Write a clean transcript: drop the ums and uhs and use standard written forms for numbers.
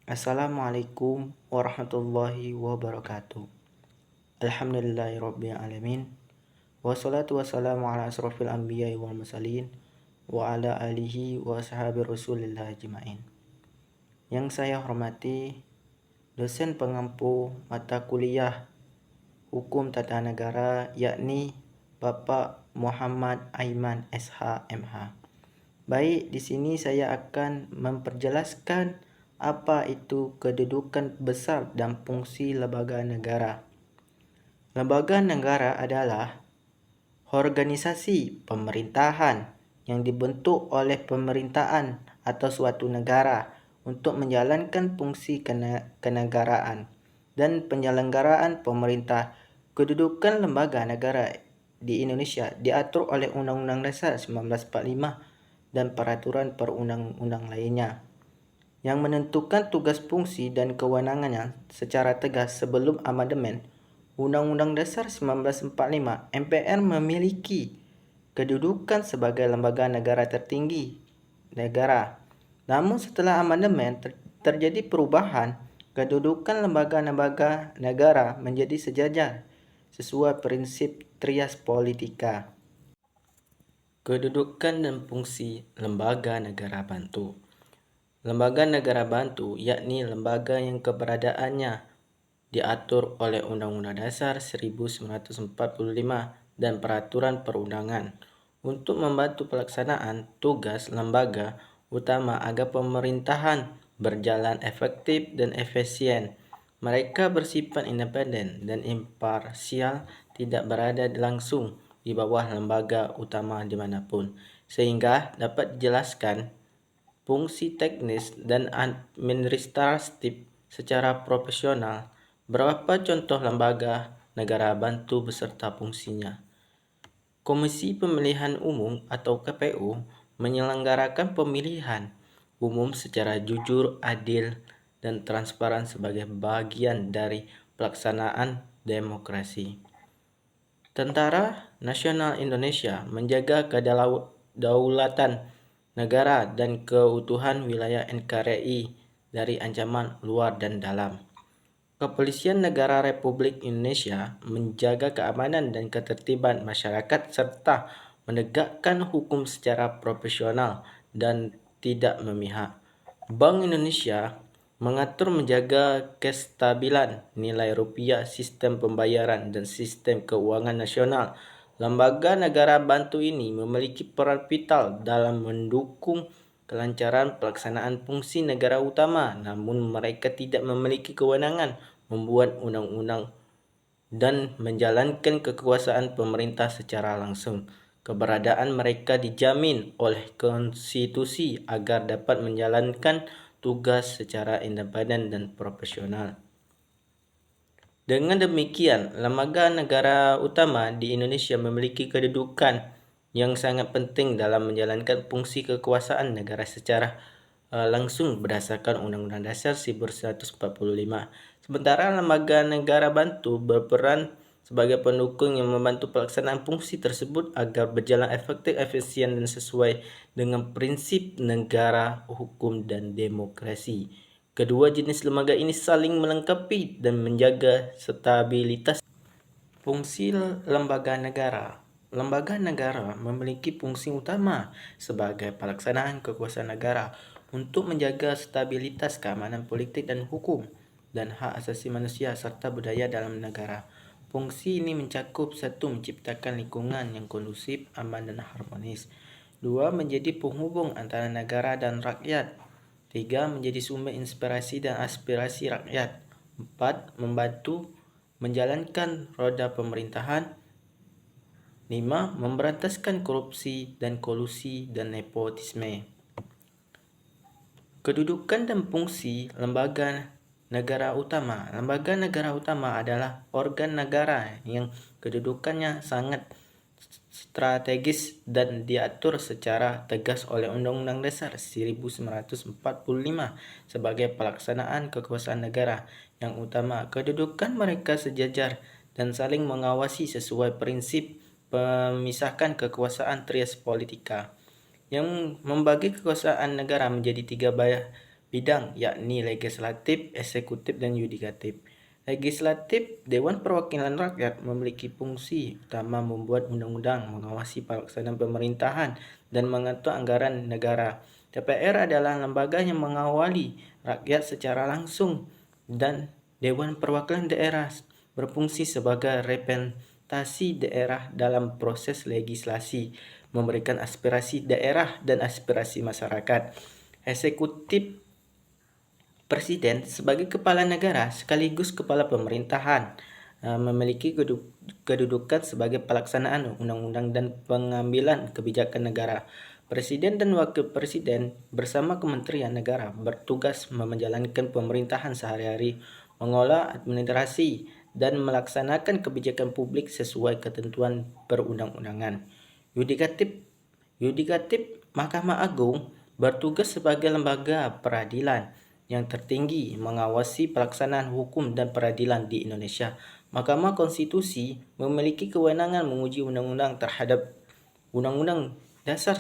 Assalamualaikum warahmatullahi wabarakatuh. Alhamdulillahirabbil alamin. Wassalatu wassalamu ala asrofil anbiya'i wal mursalin wa ala alihi wa ashabi Rasulillah ajmain. Yang saya hormati dosen pengampu mata kuliah Hukum Tata Negara, yakni Bapak Muhammad Aiman SH MH. Baik, di sini saya akan memperjelaskan apa itu kedudukan besar dan fungsi lembaga negara. Lembaga negara adalah organisasi pemerintahan yang dibentuk oleh pemerintahan atau suatu negara untuk menjalankan fungsi kenegaraan dan penyelenggaraan pemerintah. Kedudukan lembaga negara di Indonesia diatur oleh Undang-Undang Dasar 1945 dan peraturan perundang-undang lainnya yang menentukan tugas, fungsi, dan kewenangannya secara tegas. Sebelum amandemen Undang-Undang Dasar 1945, MPR memiliki kedudukan sebagai lembaga negara tertinggi negara. Namun setelah amandemen terjadi perubahan, kedudukan lembaga-lembaga negara menjadi sejajar sesuai prinsip trias politika. Kedudukan dan fungsi lembaga negara bantu. Lembaga negara bantu yakni lembaga yang keberadaannya diatur oleh Undang-Undang Dasar 1945 dan peraturan perundangan untuk membantu pelaksanaan tugas lembaga utama agar pemerintahan berjalan efektif dan efisien. Mereka bersifat independen dan imparsial, tidak berada langsung di bawah lembaga utama dimanapun, sehingga dapat dijelaskan fungsi teknis dan administratif secara profesional. Beberapa contoh lembaga negara bantu beserta fungsinya. Komisi Pemilihan Umum atau KPU menyelenggarakan pemilihan umum secara jujur, adil, dan transparan sebagai bagian dari pelaksanaan demokrasi. Tentara Nasional Indonesia menjaga kedaulatan negara dan keutuhan wilayah NKRI dari ancaman luar dan dalam. Kepolisian Negara Republik Indonesia menjaga keamanan dan ketertiban masyarakat serta menegakkan hukum secara profesional dan tidak memihak. Bank Indonesia mengatur menjaga kestabilan nilai rupiah, sistem pembayaran, dan sistem keuangan nasional. Lembaga negara bantu ini memiliki peran vital dalam mendukung kelancaran pelaksanaan fungsi negara utama, namun mereka tidak memiliki kewenangan membuat undang-undang dan menjalankan kekuasaan pemerintah secara langsung. Keberadaan mereka dijamin oleh konstitusi agar dapat menjalankan tugas secara independen dan profesional. Dengan demikian, lembaga negara utama di Indonesia memiliki kedudukan yang sangat penting dalam menjalankan fungsi kekuasaan negara secara langsung berdasarkan Undang-Undang Dasar 1945. Sementara lembaga negara bantu berperan sebagai pendukung yang membantu pelaksanaan fungsi tersebut agar berjalan efektif, efisien, dan sesuai dengan prinsip negara, hukum, dan demokrasi. Kedua jenis lembaga ini saling melengkapi dan menjaga stabilitas. Fungsi lembaga negara. Lembaga negara memiliki fungsi utama sebagai pelaksanaan kekuasaan negara untuk menjaga stabilitas keamanan politik dan hukum dan hak asasi manusia serta budaya dalam negara. Fungsi ini mencakup: 1. Menciptakan lingkungan yang kondusif, aman, dan harmonis. 2. Menjadi penghubung antara negara dan rakyat. 3. Menjadi sumber inspirasi dan aspirasi rakyat. 4. Membantu menjalankan roda pemerintahan. 5. Memberantaskan korupsi dan kolusi dan nepotisme. Kedudukan dan fungsi lembaga negara utama. Lembaga negara utama adalah organ negara yang kedudukannya sangat strategis dan diatur secara tegas oleh Undang-Undang Dasar 1945 sebagai pelaksanaan kekuasaan negara yang utama. Kedudukan mereka sejajar dan saling mengawasi sesuai prinsip pemisahkan kekuasaan trias politika yang membagi kekuasaan negara menjadi 3 bidang, yakni legislatif, eksekutif, dan yudikatif. Legislatif, Dewan Perwakilan Rakyat memiliki fungsi utama membuat undang-undang, mengawasi pelaksanaan pemerintahan, dan mengatur anggaran negara. DPR adalah lembaga yang mengawali rakyat secara langsung, dan Dewan Perwakilan Daerah berfungsi sebagai representasi daerah dalam proses legislasi, memberikan aspirasi daerah dan aspirasi masyarakat. Eksekutif, Presiden sebagai kepala negara sekaligus kepala pemerintahan memiliki kedudukan sebagai pelaksanaan undang-undang dan pengambilan kebijakan negara. Presiden dan Wakil Presiden bersama Kementerian Negara bertugas menjalankan pemerintahan sehari-hari, mengolah administrasi, dan melaksanakan kebijakan publik sesuai ketentuan perundang-undangan. Yudikatif, Mahkamah Agung bertugas sebagai lembaga peradilan yang tertinggi mengawasi pelaksanaan hukum dan peradilan di Indonesia. Mahkamah Konstitusi memiliki kewenangan menguji undang-undang terhadap Undang-Undang Dasar